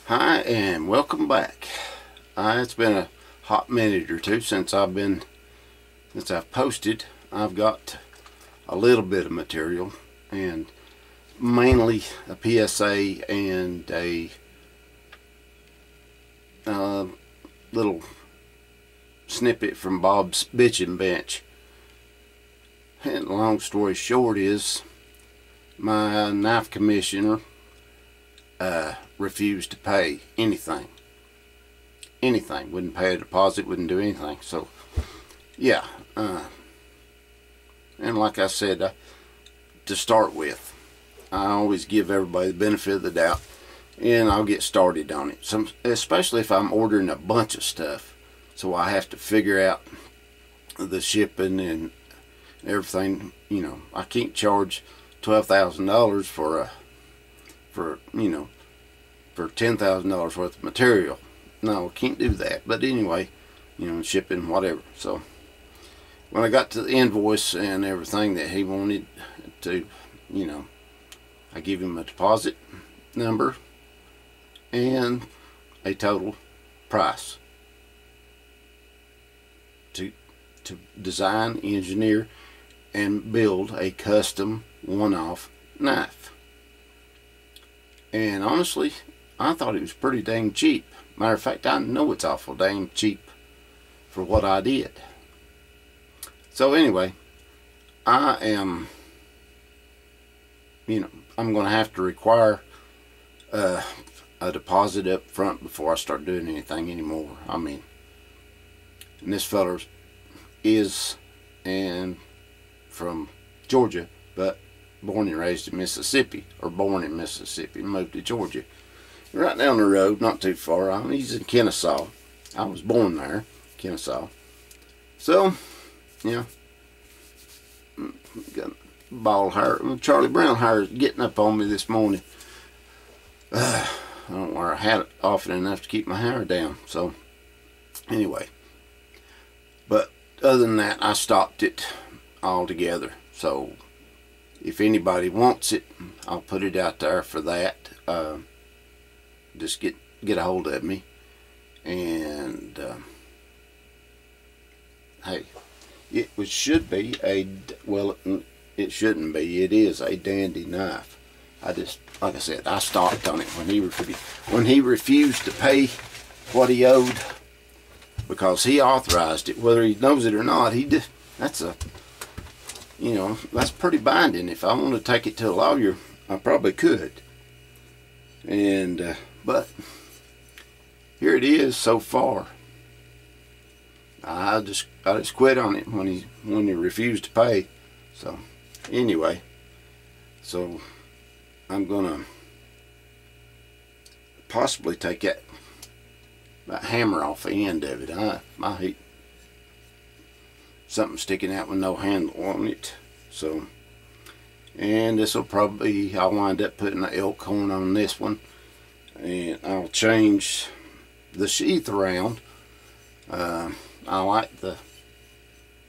Hi and welcome back. It's been a hot minute or two since I've posted. I've got a little bit of material, and mainly a PSA and a little snippet from Bob's Bitchin' Bench. And long story short is, my knife commissioner refused to pay anything. Wouldn't pay a deposit, wouldn't do anything. So yeah, and like I said, to start with, I always give everybody the benefit of the doubt, and I'll get started on it. Especially if I'm ordering a bunch of stuff, so I have to figure out the shipping and everything. You know, I can't charge $12,000 for $10,000 worth of material. No, I can't do that. But anyway, shipping, whatever. So when I got to the invoice and everything that he wanted to, I give him a deposit number and a total price to design, engineer, and build a custom one-off knife. And honestly, I thought it was pretty dang cheap. Matter of fact, I know it's awful dang cheap for what I did. So anyway, I am, I'm going to have to require a deposit up front before I start doing anything anymore. And this feller is from Georgia, but born and raised in Mississippi, or born in Mississippi, moved to Georgia. Right down the road, not too far. He's in Kennesaw. I was born there, Kennesaw. So, got bald hair. Charlie Brown hair is getting up on me this morning. I don't wear a hat often enough to keep my hair down. So, anyway. But other than that, I stopped it altogether. So, if anybody wants it, I'll put it out there for that. Just get a hold of me, and hey, it should be it shouldn't be. It is a dandy knife. Like I said, I stopped on it when he refused to pay what he owed, because he authorized it. Whether he knows it or not, that's pretty binding. If I want to take it to a lawyer, I probably could. And but here it is so far. I just quit on it when he refused to pay. So anyway, so I'm gonna possibly take that hammer off the end of it. I hate something sticking out with no handle on it. So, and this will probably, I'll wind up putting an elk horn on this one, and I'll change the sheath around. I like the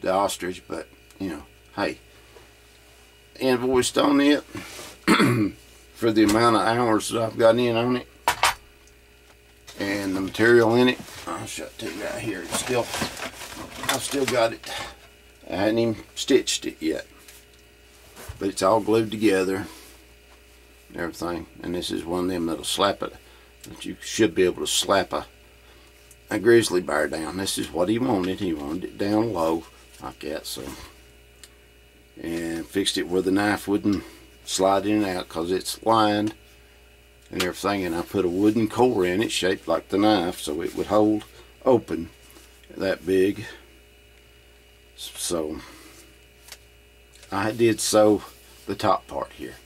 ostrich, but hey, invoiced on it for the amount of hours that I've got in on it and the material in it. I'll show it to you right here. I've still got it. I hadn't even stitched it yet, but it's all glued together, everything. And this is one of them that'll slap it, that you should be able to slap a grizzly bear down. This is what he wanted. He wanted it down low like that. So, and fixed it where the knife wouldn't slide in and out, because it's lined and everything. And I put a wooden core in it shaped like the knife, so it would hold open that big. So I did sew the top part here.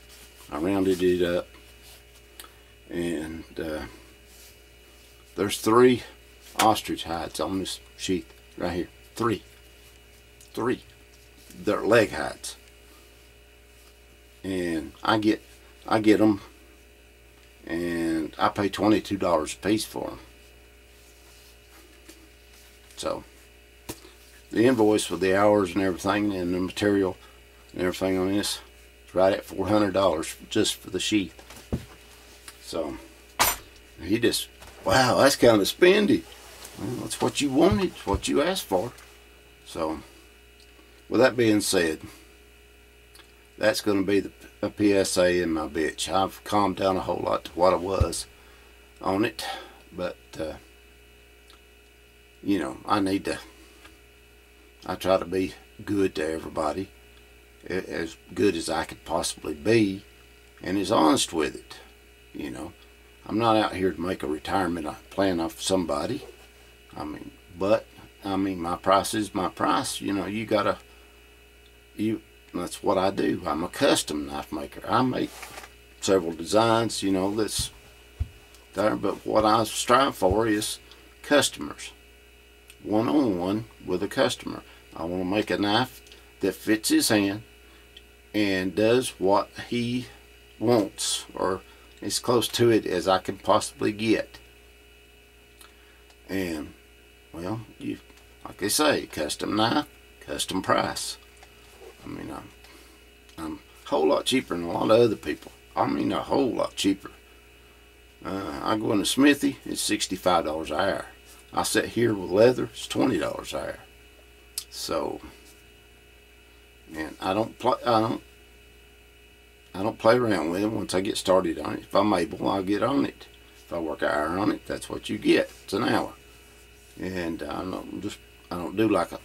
I rounded it up, and there's 3 ostrich hides on this sheath right here. 3. They're leg hides, and I get them, and I pay $22 a piece for them. So the invoice with the hours and everything and the material and everything on this is right at $400 just for the sheath. So He just, wow, that's kind of spendy. Well, that's what you wanted. It's what you asked for. So, with that being said, that's going to be a PSA in my bitch. I've calmed down a whole lot to what I was on it. But, you know, I try to be good to everybody. As good as I could possibly be. And as honest with it. You know, I'm not out here to make a retirement plan off somebody. I mean, my price is my price. You know, that's what I do. I'm a custom knife maker. I make several designs, you know, that's there, but what I strive for is customers. One-on-one with a customer. I want to make a knife that fits his hand and does what he wants, or as close to it as I can possibly get. And, well, like they say, custom knife, custom price. I mean, I'm a whole lot cheaper than a lot of other people. I mean, a whole lot cheaper. I go in a smithy, it's $65 an hour. I sit here with leather, it's $20 an hour. So, and I don't play around with it. Once I get started on it, if I'm able, I'll get on it. If I work an hour on it, that's what you get. It's an hour. And I don't do like a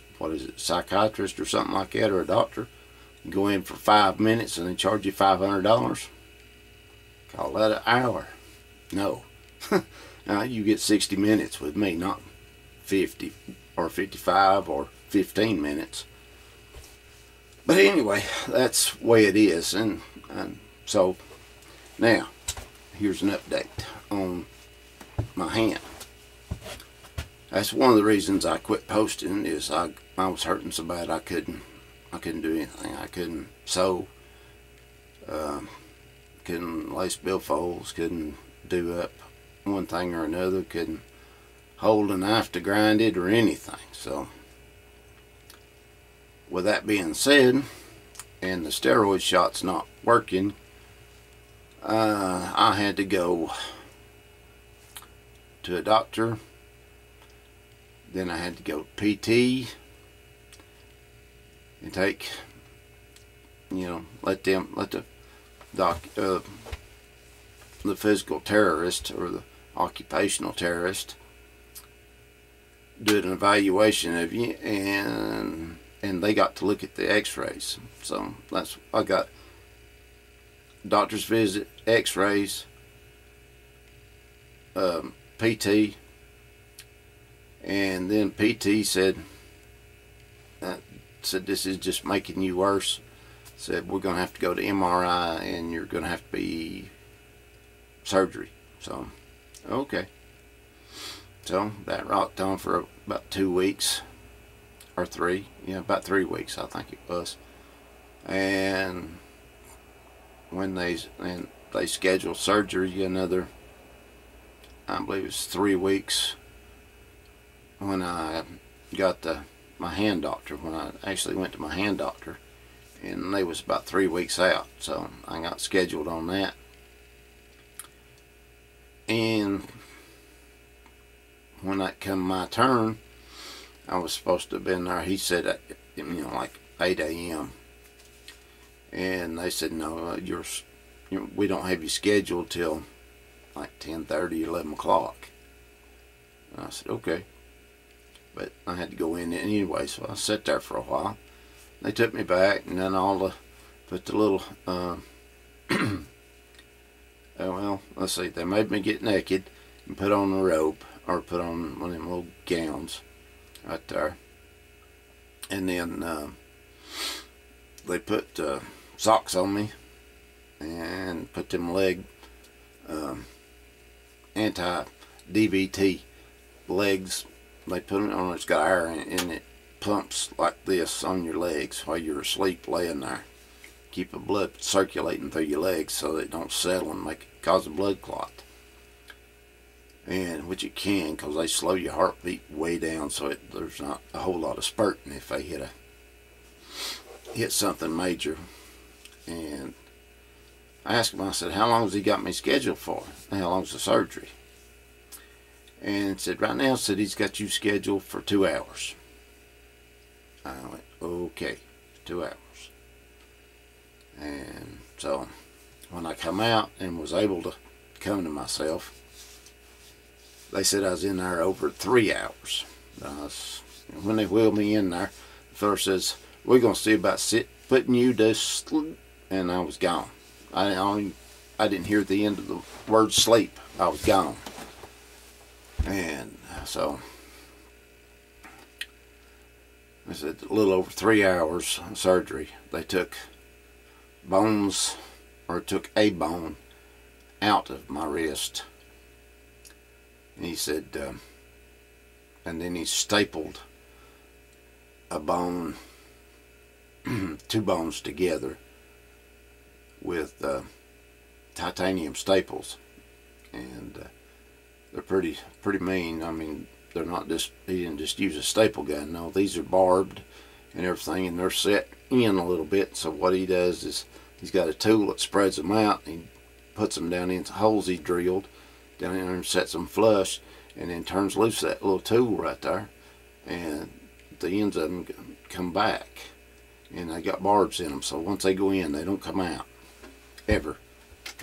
psychiatrist or something like that, or a doctor. You go in for 5 minutes and they charge you $500. Call that an hour. No. You get 60 minutes with me, not 50 or 55 or 15 minutes. But anyway, that's the way it is. And so now here's an update on my hand. That's one of the reasons I quit posting, is I was hurting so bad I couldn't do anything. I couldn't sew, couldn't lace billfolds, couldn't do up one thing or another, couldn't hold a knife to grind it or anything. So with that being said, and the steroid shot's not working, I had to go to a doctor. Then I had to go to PT and take, you know, let the physical therapist or the occupational therapist do an evaluation of you, and they got to look at the x-rays. So I got doctor's visit, x-rays, PT, and then PT said this is just making you worse. Said we're going to have to go to MRI and you're going to have to be surgery. So, okay. So that rocked on for about 2 weeks or 3. Yeah, about 3 weeks I think it was. And when they scheduled surgery, another, I believe it was 3 weeks, when I got my hand doctor, when I actually went to my hand doctor, and they was about 3 weeks out. So I got scheduled on that. And when that come my turn, I was supposed to have been there. He said at, you know, like 8 a.m. And they said, no, we don't have you scheduled till like 10:30, 11 o'clock. And I said, okay. But I had to go in anyway, so I sat there for a while. They took me back, and then put the little, well, let's see, they made me get naked and put on a robe, or put on one of them little gowns right there. And then they put socks on me and put them leg anti-DVT legs. They put it on, it's got air in it, and it pumps like this on your legs while you're asleep laying there. Keep the blood circulating through your legs so that it don't settle and cause a blood clot. And which it can, because they slow your heartbeat way down, so there's not a whole lot of spurting if they hit something major. And I asked him, I said, how long has he got me scheduled for? How long's the surgery? and said right now, said he's got you scheduled for 2 hours. I went, okay, 2 hours. And so when I come out and was able to come to myself, they said I was in there over 3 hours. When they wheeled me in there, the fella says, we're going to see about putting you to sleep. And I was gone. I didn't hear the end of the word sleep. I was gone. And so I said a little over 3 hours of surgery. They took bones, or took a bone out of my wrist. And he said, and then he stapled a bone, 2 bones together with titanium staples, and they're pretty mean. I mean, they're not just, he didn't just use a staple gun. No, these are barbed and everything, and they're set in a little bit. So what he does is he's got a tool that spreads them out, and he puts them down into holes he drilled down in there and sets them flush, and then turns loose that little tool right there, and the ends of them come back, and they got barbs in them. So once they go in, they don't come out ever.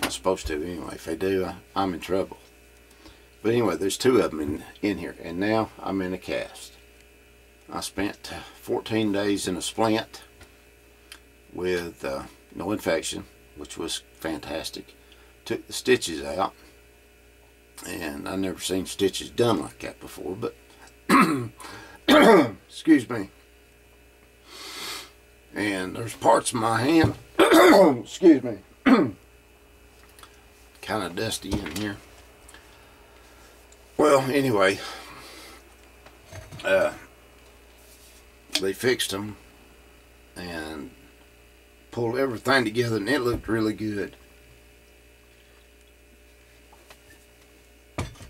Not supposed to anyway. If they do, I'm in trouble. But anyway, there's 2 of them in here, and now I'm in a cast. I spent 14 days in a splint with no infection, which was fantastic. Took the stitches out, and I never seen stitches done like that before, but excuse me. And there's parts of my hand excuse me, kind of dusty in here. Well, anyway, they fixed them and pulled everything together, and it looked really good.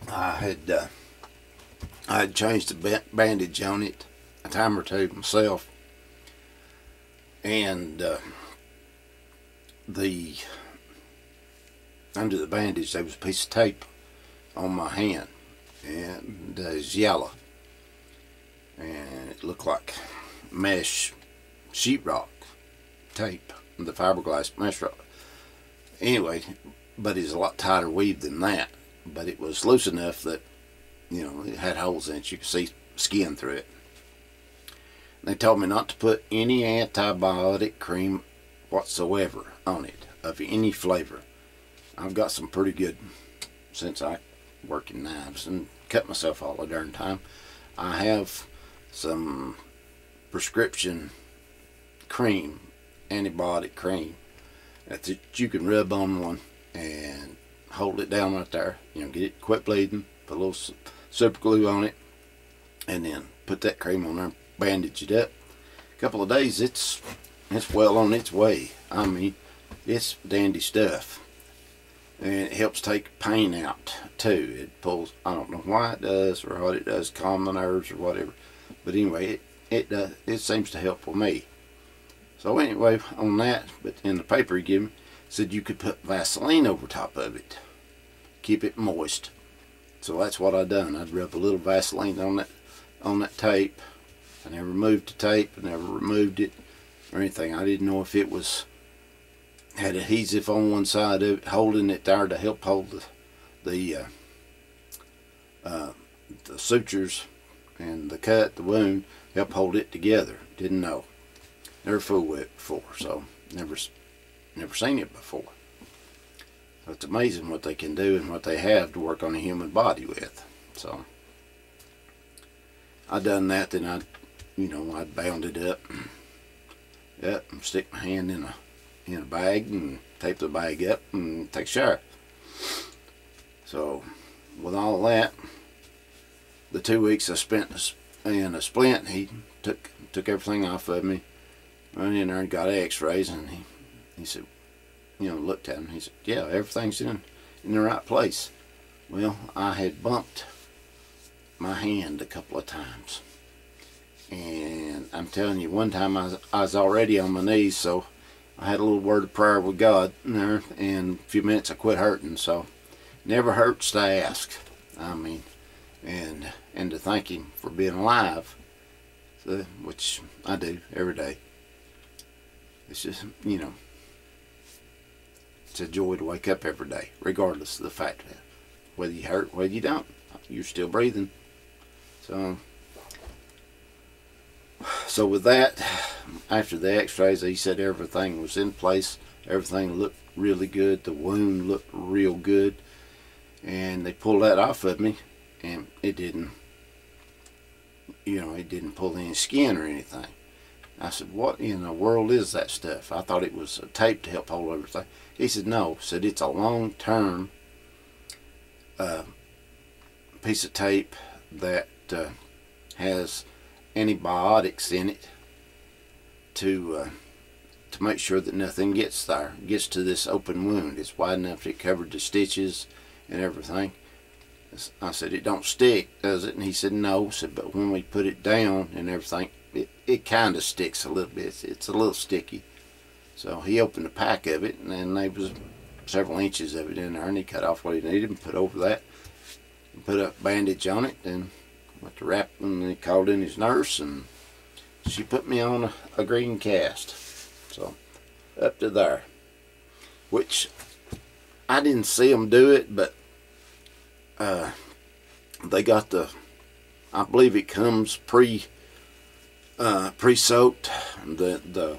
I had changed the bandage on it a time or two myself, and under the bandage there was a piece of tape on my hand, and it's yellow, and it looked like mesh sheetrock tape, the fiberglass mesh rock. Anyway, but it's a lot tighter weave than that, but it was loose enough that, you know, it had holes in it, you could see skin through it. And they told me not to put any antibiotic cream whatsoever on it of any flavor. I've got some pretty good, since I work in knives and cut myself all the darn time, I have some prescription cream, antibiotic cream, that you can rub on one and hold it down right there, you know, get it quit bleeding, put a little super glue on it, and then put that cream on there, bandage it up. A couple of days, it's well on its way. I mean, it's dandy stuff, and it helps take pain out too. It pulls, I don't know why it does or what it does, calm the nerves or whatever, but anyway, it seems to help with me. So anyway, on that, but in the paper he gave me, said you could put Vaseline over top of it, keep it moist. So that's what I done. I'd rub a little Vaseline on that tape. I never removed the tape, I never removed it or anything. I didn't know if it had adhesive on one side of it, holding it there to help hold the sutures and the cut, the wound, help hold it together. Didn't know. Never fooled with it before, so never seen it before. So it's amazing what they can do and what they have to work on a human body with. So I done that, then I'd bound it up, and stick my hand in a bag and tape the bag up and take a shower. So with all that, the 2 weeks I spent in a splint, he took everything off of me. Went in there and got x-rays, and he said, looked at him, he said, yeah, everything's in the right place. Well, I had bumped my hand a couple of times, and I'm telling you, one time I was already on my knees, so I had a little word of prayer with God in there, and in a few minutes I quit hurting. So never hurts to ask. I mean, and to thank him for being alive, so, which I do every day. It's just, you know, it's a joy to wake up every day, regardless of the fact that whether you hurt, whether you don't, you're still breathing. So with that, after the x-rays, he said everything was in place. Everything looked really good. The wound looked real good. And they pulled that off of me, and it didn't, you know, it didn't pull any skin or anything. I said, what in the world is that stuff? I thought it was a tape to help hold everything. He said, no. Said it's a long-term piece of tape that has antibiotics in it to make sure that nothing gets there, gets to this open wound. It's wide enough that it covered the stitches and everything. I said, it don't stick, does it? And he said, no. Said, but when we put it down and everything, it kind of sticks a little bit. It's a little sticky. So he opened a pack of it, and then there was several inches of it in there, and he cut off what he needed and put over that, and put a bandage on it, and went to wrap, and he called in his nurse, and she put me on a green cast. So up to there, which I didn't see them do it, but they got the, I believe it comes pre-soaked, the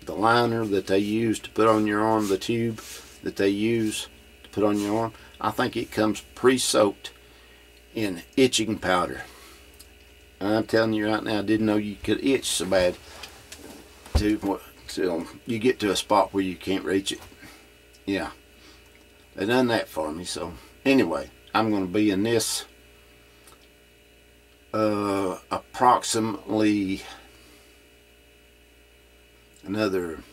liner that they use to put on your arm, the tube that they use to put on your arm, I think it comes pre-soaked in itching powder. I'm telling you right now, I didn't know you could itch so bad till you get to a spot where you can't reach it. Yeah, they done that for me. So anyway, I'm going to be in this approximately another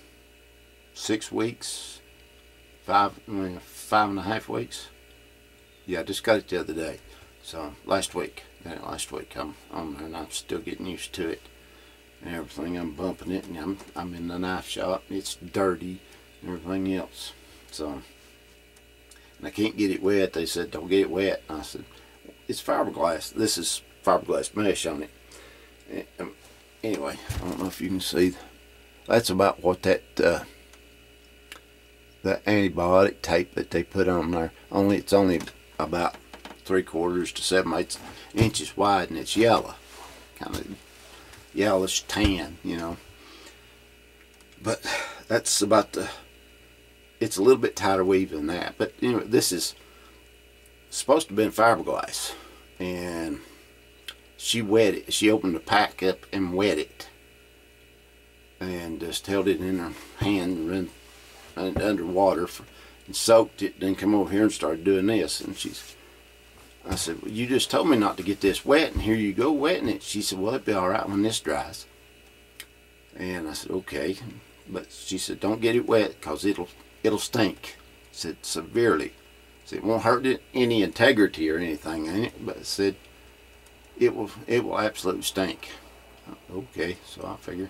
6 weeks, 5.5 weeks. Yeah, I just got it the other day. So last week I'm on there, and I'm still getting used to it and everything. I'm bumping it, and I'm in the knife shop. It's dirty and everything else. So, and I can't get it wet. They said don't get it wet. And I said it's fiberglass. This is fiberglass mesh on it. Anyway, I don't know if you can see. That's about what that antibiotic tape that they put on there. It's only about 3/4 to 7/8 inches wide, and it's yellow, kind of yellowish tan, you know. But that's about it's a little bit tighter weave than that. But anyway, this is supposed to have been fiberglass, and she wet it. She opened the pack up and wet it, and just held it in her hand and ran under water and soaked it, then come over here and started doing this. And I said, well, you just told me not to get this wet, and here you go wetting it. She said, well, it'll be all right when this dries. And I said, okay. But she said, don't get it wet, because it'll stink. I said, severely. I said, it won't hurt any integrity or anything in it, but I said, it will absolutely stink. Okay, so I figure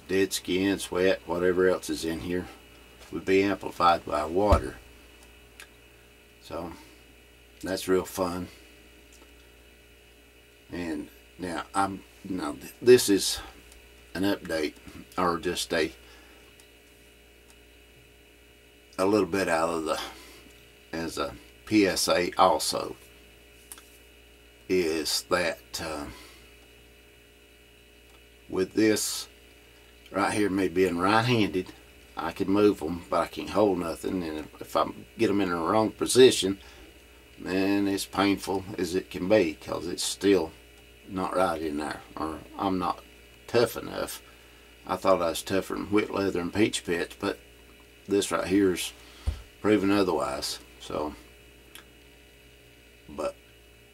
dead skin, sweat, whatever else is in here would be amplified by water. So that's real fun. And now this is an update, or just a little bit out of as a PSA also, is that with this right here, me being right-handed, I can move them, but I can't hold nothing. And if I get them in the wrong position, then it's painful as it can be, because it's still not right in there, or I'm not tough enough. I thought I was tougher than wheat leather and peach pits, but this right here is proven otherwise. So, but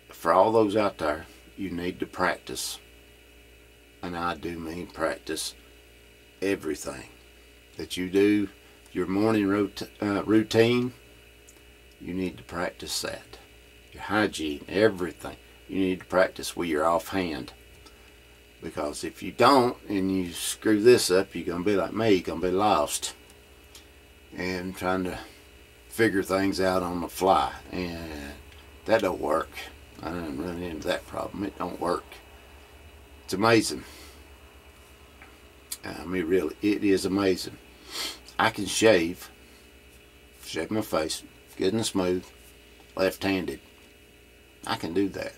for all those out there, you need to practice, and I do mean practice everything that you do. Your morning routine, you need to practice that. Your hygiene, everything, you need to practice with your offhand. Because if you don't, and you screw this up, you're going to be like me. You're going to be lost and trying to figure things out on the fly, and that don't work. I didn't run into that problem. It don't work. It's amazing. I mean, really, it is amazing. I can shave my face good and smooth, left-handed. I can do that.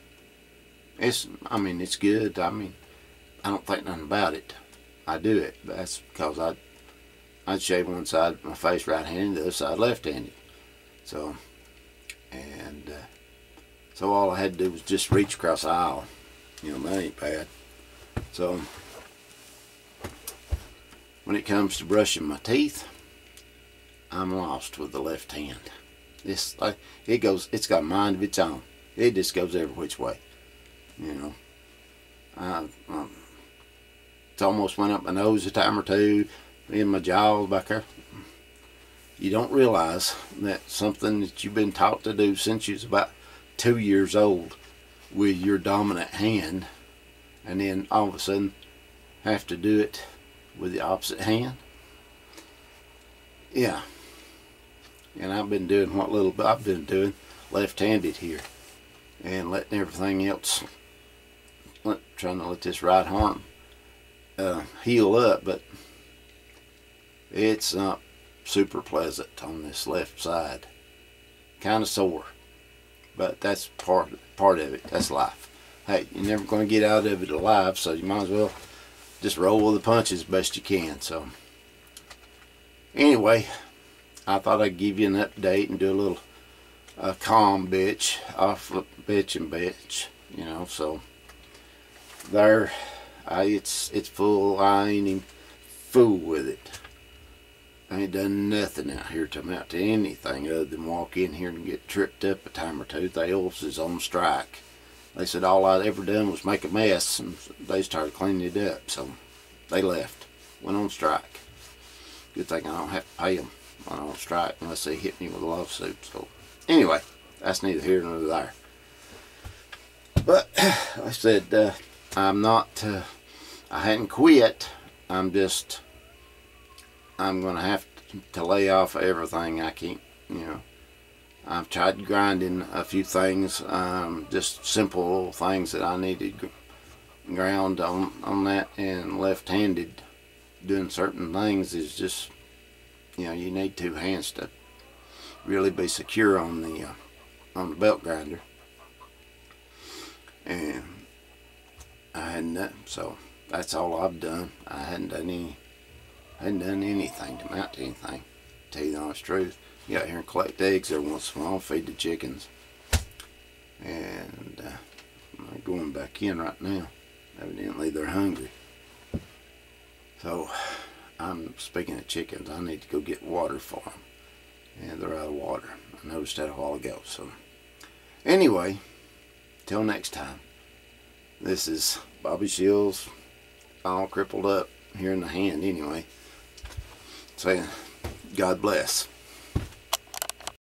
I mean, it's good. I mean, I don't think nothing about it. I do it. But that's because I'd shave one side of my face right-handed, the other side left-handed. So, so all I had to do was just reach across the aisle. You know, that ain't bad. So, when it comes to brushing my teeth, I'm lost with the left hand. It's got a mind of its own. It just goes every which way. You know, it's almost went up my nose a time or two, in my jaws back there. You don't realize that something that you've been taught to do since you was about 2 years old with your dominant hand, and then all of a sudden have to do it with the opposite hand. Yeah. And I've been doing what little bit I've been doing left-handed here, and letting everything else, trying to let this right arm heal up, but it's not super pleasant on this left side. Kind of sore, but that's part of it. That's life. Hey, you're never going to get out of it alive, so you might as well just roll with the punches best you can. So anyway, I thought I'd give you an update and do a little calm bitch off the bitch and bitch, you know. So there, it's full. I ain't even fool with it. I ain't done nothing out here to amount to anything other than walk in here and get tripped up a time or two. They is on strike. They said all I'd ever done was make a mess, and they started cleaning it up. So they left, went on strike. Good thing I don't have to pay them on strike unless they hit me with a lawsuit. So anyway, that's neither here nor there. But like I said, I'm not. I hadn't quit. I'm going to have to lay off everything. I can't, you know. I've tried grinding a few things, just simple things that I needed ground on that, and left-handed doing certain things is just, you know, you need two hands to really be secure on the belt grinder. And I hadn't done, so that's all I've done. I hadn't done anything to amount to anything, to tell you the honest truth. Get out here and collect eggs every once in a while, feed the chickens. And I'm going back in right now. Evidently they're hungry. So, speaking of chickens, I need to go get water for them. And they're out of water. I noticed that a while ago. So, anyway, till next time. This is Bobby Shields, all crippled up here in the hand anyway. Saying, God bless.